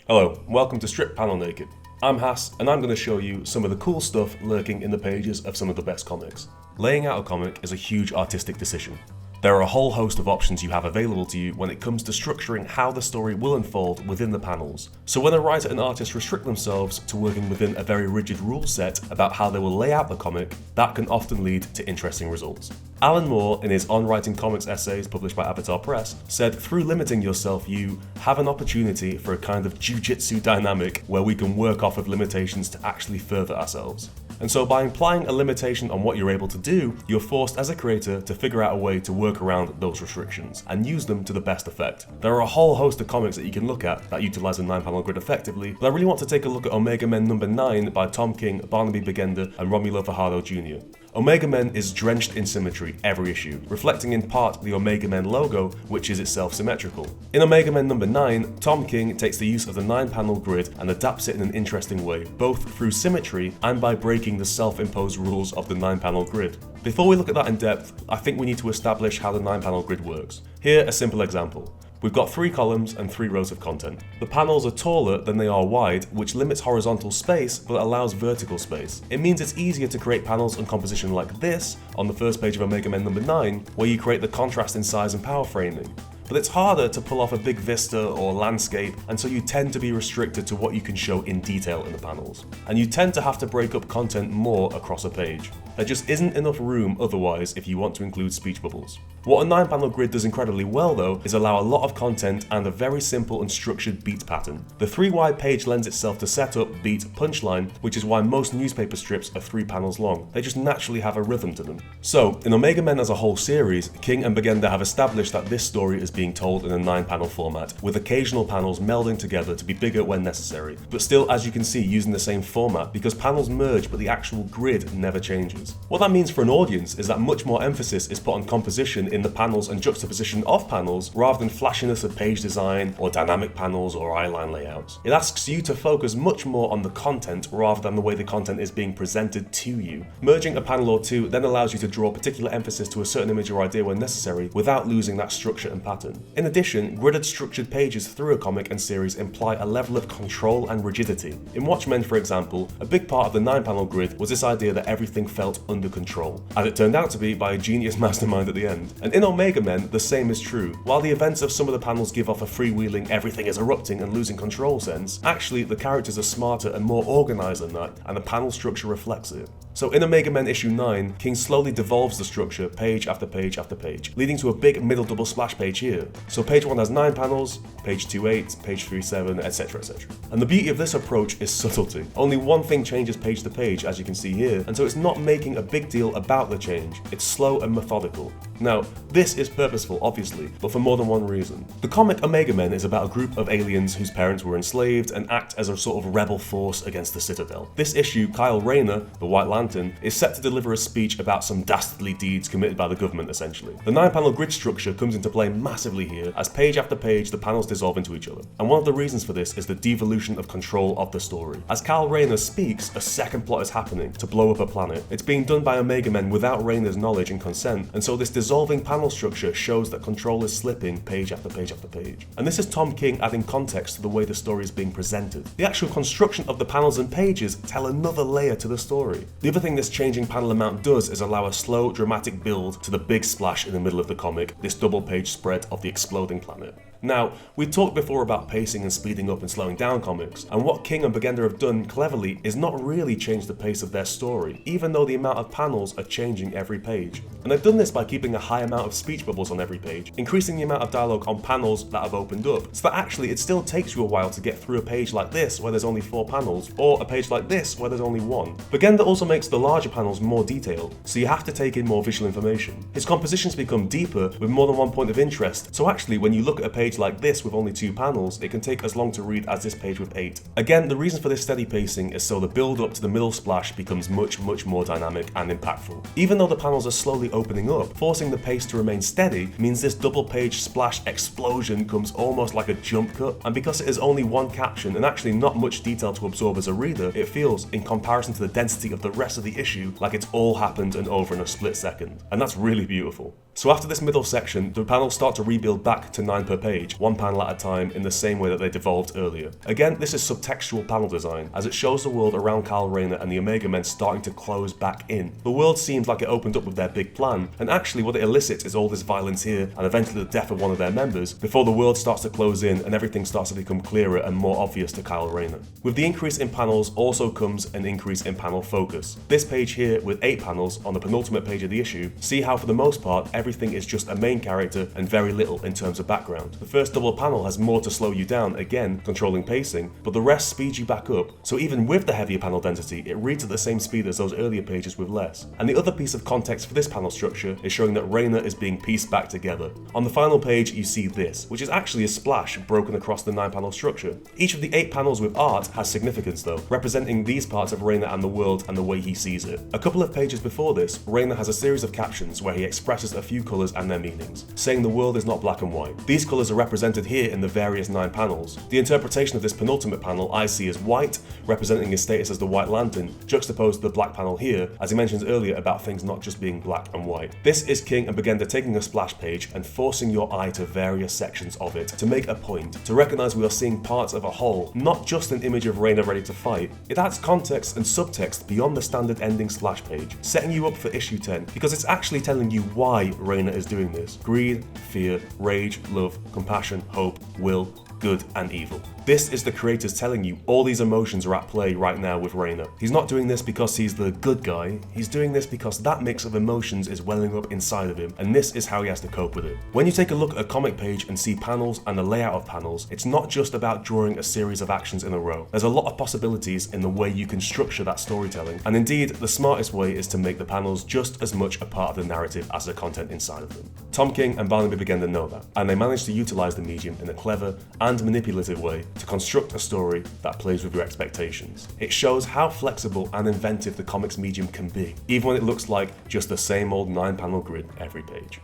Hello, welcome to Strip Panel Naked. I'm Hass, and I'm going to show you some of the cool stuff lurking in the pages of some of the best comics. Laying out a comic is a huge artistic decision. There are a whole host of options you have available to you when it comes to structuring how the story will unfold within the panels. So when a writer and artist restrict themselves to working within a very rigid rule set about how they will lay out the comic, that can often lead to interesting results. Alan Moore, in his On Writing Comics essays published by Avatar Press, said through limiting yourself you have an opportunity for a kind of jiu-jitsu dynamic where we can work off of limitations to actually further ourselves. And so by implying a limitation on what you're able to do, you're forced as a creator to figure out a way to work around those restrictions and use them to the best effect. There are a whole host of comics that you can look at that utilize a 9-panel grid effectively, but I really want to take a look at Omega Men number 9 by Tom King, Barnaby, Bagenda and Romulo Fajardo Jr. Omega Men is drenched in symmetry every issue, reflecting in part the Omega Men logo, which is itself symmetrical. In Omega Men number 9, Tom King takes the use of the 9-panel grid and adapts it in an interesting way, both through symmetry and by breaking the self-imposed rules of the 9-panel grid. Before we look at that in depth, I think we need to establish how the 9-panel grid works. Here, a simple example. We've got 3 columns and 3 rows of content. The panels are taller than they are wide, which limits horizontal space but allows vertical space. It means it's easier to create panels and composition like this on the first page of Omega Men number 9, where you create the contrast in size and power framing. But it's harder to pull off a big vista or landscape, and so you tend to be restricted to what you can show in detail in the panels. And you tend to have to break up content more across a page. There just isn't enough room otherwise if you want to include speech bubbles. What a 9-panel grid does incredibly well though is allow a lot of content and a very simple and structured beat pattern. The 3-wide page lends itself to setup, beat, punchline, which is why most newspaper strips are 3 panels long. They just naturally have a rhythm to them. So, in Omega Men as a whole series, King and Bagenda have established that this story is being told in a 9-panel format, with occasional panels melding together to be bigger when necessary, but still, as you can see, using the same format because panels merge but the actual grid never changes. What that means for an audience is that much more emphasis is put on composition in the panels and juxtaposition of panels rather than flashiness of page design or dynamic panels or eyeline layouts. It asks you to focus much more on the content rather than the way the content is being presented to you. Merging a panel or two then allows you to draw particular emphasis to a certain image or idea when necessary without losing that structure and pattern. In addition, gridded structured pages through a comic and series imply a level of control and rigidity. In Watchmen, for example, a big part of the 9-panel grid was this idea that everything felt under control, as it turned out to be by a genius mastermind at the end. And in Omega Men, the same is true. While the events of some of the panels give off a freewheeling, everything is erupting and losing control sense, actually the characters are smarter and more organised than that, and the panel structure reflects it. So in Omega Men issue 9, King slowly devolves the structure page after page after page, leading to a big middle double splash page here. So page 1 has 9 panels, page 2 8, page 3 7, etc, etc. And the beauty of this approach is subtlety. Only one thing changes page to page, as you can see here, and so it's not making a big deal about the change, it's slow and methodical. Now, this is purposeful, obviously, but for more than one reason. The comic Omega Men is about a group of aliens whose parents were enslaved and act as a sort of rebel force against the Citadel. This issue, Kyle Rayner, the White Lantern, is set to deliver a speech about some dastardly deeds committed by the government, essentially. The 9-panel grid structure comes into play massively here, as page after page the panels dissolve into each other. And one of the reasons for this is the devolution of control of the story. As Kyle Rayner speaks, a second plot is happening to blow up a planet. It's being done by Omega Men without Rayner's knowledge and consent, and so this dissolving panel structure shows that control is slipping page after page after page. And this is Tom King adding context to the way the story is being presented. The actual construction of the panels and pages tell another layer to the story. The other thing this changing panel amount does is allow a slow, dramatic build to the big splash in the middle of the comic, this double page spread of the exploding planet. Now, we talked before about pacing and speeding up and slowing down comics, and what King and Bagenda have done cleverly is not really change the pace of their story, even though the amount of panels are changing every page. And they've done this by keeping a high amount of speech bubbles on every page, increasing the amount of dialogue on panels that have opened up, so that actually it still takes you a while to get through a page like this where there's only 4 panels, or a page like this where there's only 1. Bagenda also makes the larger panels more detailed, so you have to take in more visual information. His compositions become deeper with more than one point of interest, so actually when you look at a page like this with only 2 panels, it can take as long to read as this page with 8. Again, the reason for this steady pacing is so the build up to the middle splash becomes much more dynamic and impactful. Even though the panels are slowly opening up, forcing the pace to remain steady means this double page splash explosion comes almost like a jump cut, and because it is only one caption and actually not much detail to absorb as a reader, it feels, in comparison to the density of the rest of the issue, like it's all happened and over in a split second. And that's really beautiful. So after this middle section, the panels start to rebuild back to 9 per page, page, one panel at a time, in the same way that they devolved earlier. Again, this is subtextual panel design, as it shows the world around Kyle Rayner and the Omega Men starting to close back in. The world seems like it opened up with their big plan, and actually what it elicits is all this violence here, and eventually the death of one of their members, before the world starts to close in and everything starts to become clearer and more obvious to Kyle Rayner. With the increase in panels also comes an increase in panel focus. This page here, with 8 panels on the penultimate page of the issue, see how for the most part everything is just a main character and very little in terms of background. The first double panel has more to slow you down, again controlling pacing, but the rest speeds you back up, so even with the heavier panel density, it reads at the same speed as those earlier pages with less. And the other piece of context for this panel structure is showing that Rayner is being pieced back together. On the final page you see this, which is actually a splash broken across the 9 panel structure. Each of the 8 panels with art has significance though, representing these parts of Rayner and the world and the way he sees it. A couple of pages before this, Rayner has a series of captions where he expresses a few colours and their meanings, saying the world is not black and white. These colours are represented here in the various 9 panels. The interpretation of this penultimate panel I see as white, representing his status as the White Lantern, juxtaposed to the black panel here, as he mentions earlier about things not just being black and white. This is King and Bagenda taking a splash page and forcing your eye to various sections of it to make a point, to recognise we are seeing parts of a whole, not just an image of Rayner ready to fight. It adds context and subtext beyond the standard ending splash page, setting you up for issue 10, because it's actually telling you why Rayner is doing this. Greed, fear, rage, love, compassion, hope, will, good and evil. This is the creators telling you all these emotions are at play right now with Rayner. He's not doing this because he's the good guy, he's doing this because that mix of emotions is welling up inside of him, and this is how he has to cope with it. When you take a look at a comic page and see panels and the layout of panels, it's not just about drawing a series of actions in a row. There's a lot of possibilities in the way you can structure that storytelling, and indeed the smartest way is to make the panels just as much a part of the narrative as the content inside of them. Tom King and Barnaby Bagenda know that, and they managed to utilise the medium in a clever and manipulative way to construct a story that plays with your expectations. It shows how flexible and inventive the comics medium can be, even when it looks like just the same old 9-panel grid every page.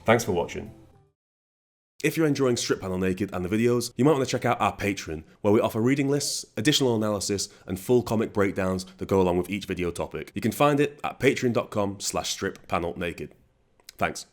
Thanks for watching. If you're enjoying Strip Panel Naked and the videos, you might want to check out our Patreon, where we offer reading lists, additional analysis, and full comic breakdowns that go along with each video topic. You can find it at patreon.com/strippanelnaked. Thanks.